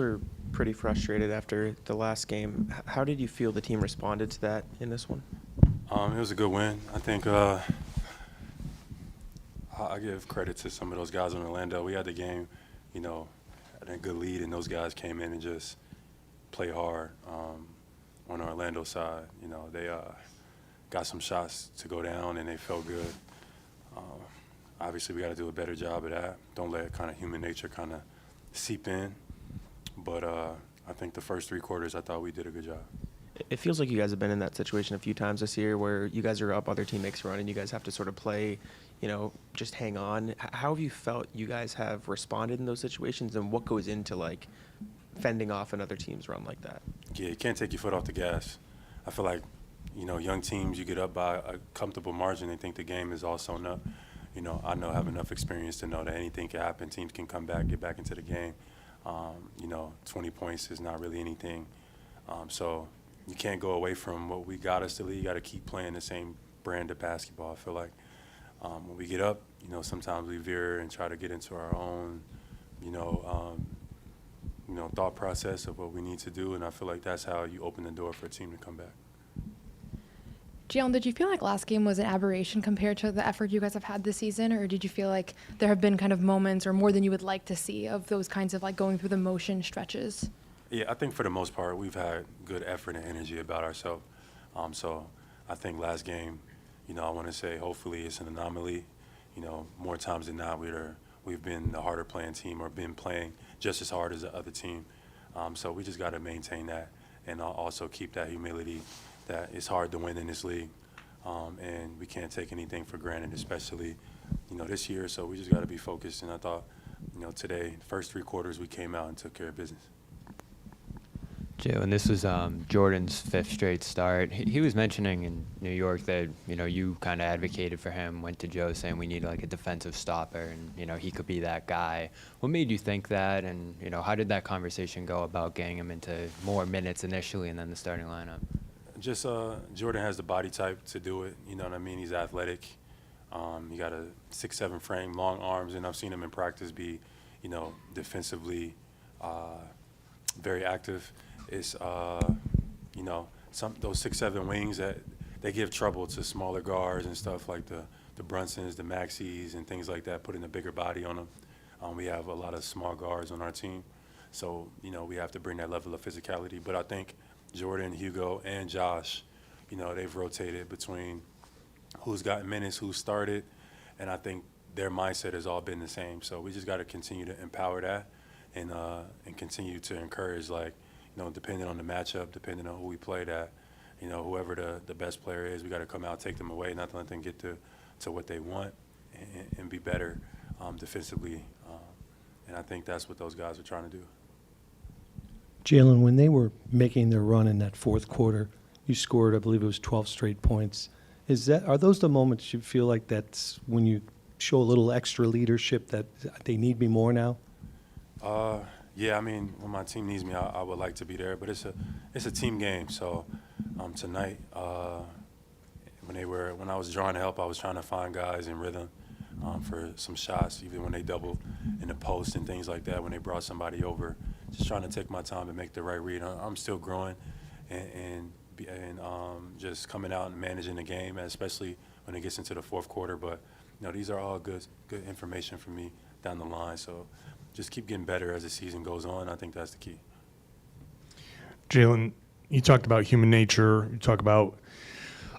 Were pretty frustrated after the last game. How did you feel the team responded to that in this one? It was a good win. I think I give credit to some of those guys in Orlando. We had the game, you know, at a good lead, and those guys came in and just played hard on the Orlando side. They got some shots to go down, and they felt good. Um, Obviously, we got to do a better job of that. Don't let kind of human nature kind of seep in. But I think the first 3 quarters, I thought we did a good job. It feels like you guys have been in that situation a few times this year where you guys are up, other team makes a run, and you guys have to sort of play, just hang on. How have you felt you guys have responded in those situations, and what goes into, like, fending off another team's run like that? Yeah, you can't take your foot off the gas. I feel like, young teams, you get up by a comfortable margin, they think the game is all sewn up. I have enough experience to know that anything can happen. Teams can come back, get back into the game. 20 points is not really anything. So you can't go away from what we got us to lead. You got to keep playing the same brand of basketball. I feel like when we get up, sometimes we veer and try to get into our own, thought process of what we need to do. And I feel like that's how you open the door for a team to come back. Jaylen, did you feel like last game was an aberration compared to the effort you guys have had this season, or did you feel like there have been kind of moments or more than you would like to see of those kinds of like going through the motion stretches? Yeah, I think for the most part we've had good effort and energy about ourselves. So I think last game, I want to say hopefully it's an anomaly. More times than not we've been the harder playing team or been playing just as hard as the other team. So we just got to maintain that and also keep that humility that it's hard to win in this league, and we can't take anything for granted, especially, this year. So we just got to be focused. And I thought, today, first 3 quarters, we came out and took care of business. Jaylen, this was Jordan's 5th straight start. He was mentioning in New York that, you kind of advocated for him, went to Joe saying we need like a defensive stopper and, he could be that guy. What made you think that, and, how did that conversation go about getting him into more minutes initially and then the starting lineup? Just Jordan has the body type to do it. You know what I mean? He's athletic. He got a 6'7" frame, long arms, and I've seen him in practice be, defensively very active. It's those 6'7" wings that they give trouble to smaller guards and stuff like the Brunsons, the Maxis, and things like that. Putting a bigger body on them. We have a lot of small guards on our team, so we have to bring that level of physicality. But I think Jordan, Hugo, and Josh, they've rotated between who's gotten minutes, who started, and I think their mindset has all been the same. So we just got to continue to empower that and continue to encourage, depending on the matchup, depending on who we play that, whoever the best player is, we got to come out, take them away, not to let them get to what they want and be better defensively. And I think that's what those guys are trying to do. Jaylen, when they were making their run in that fourth quarter, you scored, I believe it was 12 straight points. Are those the moments you feel like that's when you show a little extra leadership that they need me more now? Yeah, I mean, when my team needs me, I would like to be there, but it's a team game. So tonight, when I was drawing help, I was trying to find guys in rhythm for some shots, even when they double in the post and things like that. When they brought somebody over, just trying to take my time and make the right read. I'm still growing and just coming out and managing the game, especially when it gets into the fourth quarter. But these are all good information for me down the line. So just keep getting better as the season goes on. I think that's the key. Jaylen, you talked about human nature. You talk about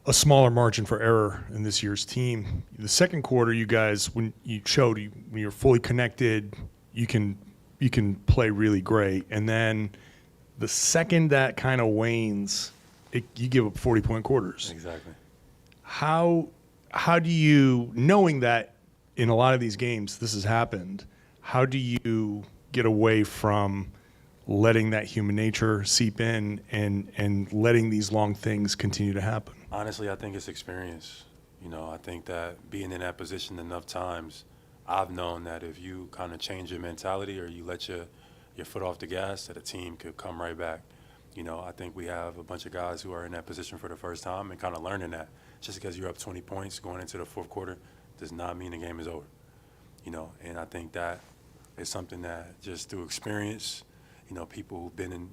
a smaller margin for error in this year's team. The second quarter, you guys, when you're fully connected, you can play really great. And then the second that kind of wanes, you give up 40-point quarters. Exactly. How do you, knowing that in a lot of these games this has happened, how do you get away from letting that human nature seep in and letting these long things continue to happen? Honestly, I think it's experience. I think that being in that position enough times, I've known that if you kind of change your mentality or you let your foot off the gas, that a team could come right back. I think we have a bunch of guys who are in that position for the first time and kind of learning that just because you're up 20 points going into the fourth quarter does not mean the game is over. And I think that is something that just through experience, people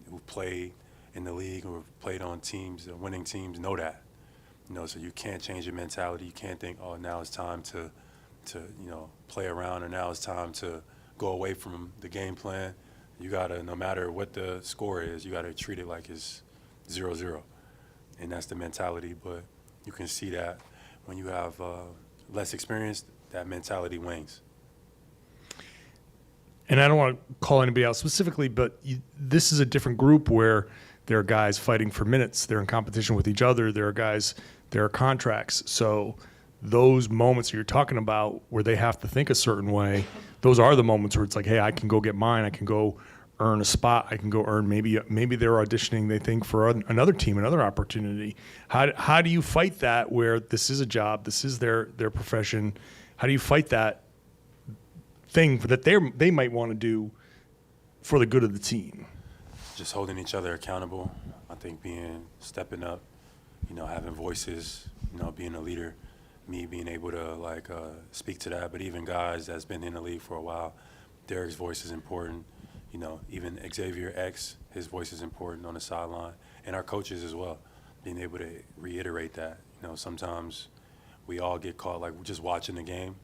who've played in the league or have played on teams, winning teams, know that. So you can't change your mentality. You can't think, oh, now it's time to play around, or now it's time to go away from the game plan. You gotta, no matter what the score is, you gotta treat it like it's 0-0, and that's the mentality. But you can see that when you have less experience, that mentality wanes. And I don't want to call anybody out specifically, but this is a different group where there are guys fighting for minutes. They're in competition with each other. There are contracts. So those moments you're talking about where they have to think a certain way, those are the moments where it's like, hey, I can go get mine. I can go earn a spot. I can go earn maybe they're auditioning, they think, for another team, another opportunity. How do you fight that where this is a job, this is their profession? How do you fight that thing that they might want to do for the good of the team? Just holding each other accountable. I think stepping up, having voices, being a leader, me being able to speak to that. But even guys that's been in the league for a while, Derek's voice is important. Even Xavier X, his voice is important on the sideline, and our coaches as well, being able to reiterate that. Sometimes we all get caught like just watching the game,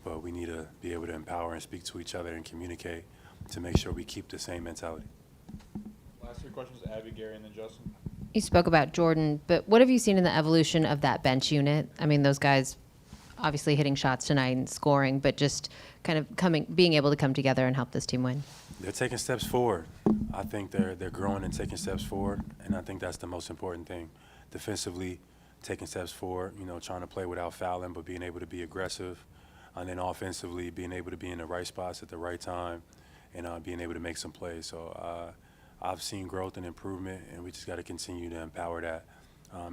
but we need to be able to empower and speak to each other and communicate to make sure we keep the same mentality. Last three questions, Abby, Gary, and then Justin. You spoke about Jordan, but what have you seen in the evolution of that bench unit? I mean, those guys obviously hitting shots tonight and scoring, but just kind of being able to come together and help this team win. They're taking steps forward. I think they're growing and taking steps forward, and I think that's the most important thing. Defensively, taking steps forward, trying to play without fouling, but being able to be aggressive. And then offensively, being able to be in the right spots at the right time and being able to make some plays. So I've seen growth and improvement, and we just got to continue to empower that.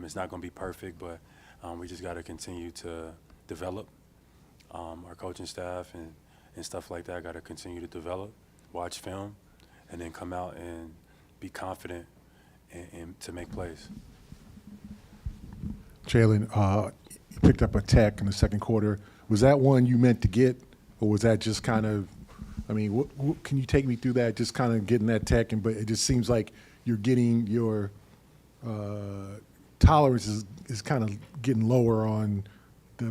It's not going to be perfect, but we just got to continue to develop. Our coaching staff and stuff like that got to continue to develop, watch film, and then come out and be confident and to make plays. Jaylen, you picked up a tech in the second quarter. Was that one you meant to get, or was that just kind of, what can you take me through that, just kind of getting that tech? But it just seems like you're getting your tolerance is kind of getting lower on the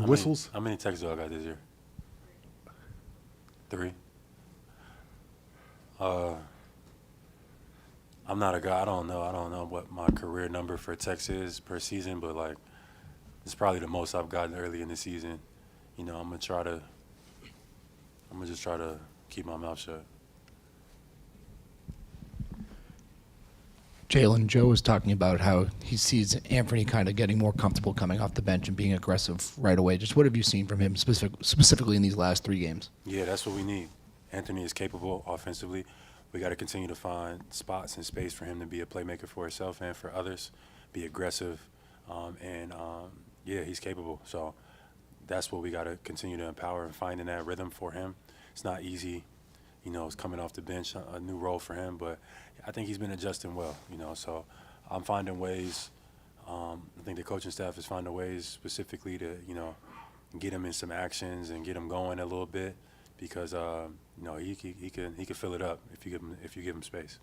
whistles. How many techs do I got this year? 3. I'm not a guy. I don't know what my career number for techs is per season, but it's probably the most I've gotten early in the season. I'm gonna just try to keep my mouth shut. Jaylen, Joe was talking about how he sees Anfernee kind of getting more comfortable coming off the bench and being aggressive right away. Just what have you seen from him specifically in these last 3 games? Yeah, that's what we need. Anfernee is capable offensively. We got to continue to find spots and space for him to be a playmaker for himself and for others, be aggressive, yeah, he's capable. So that's what we got to continue to empower and finding that rhythm for him. It's not easy, it's coming off the bench, a new role for him, but I think he's been adjusting well, so I'm finding ways. I think the coaching staff is finding ways specifically to, get him in some actions and get him going a little bit because, he can fill it up if you give him space.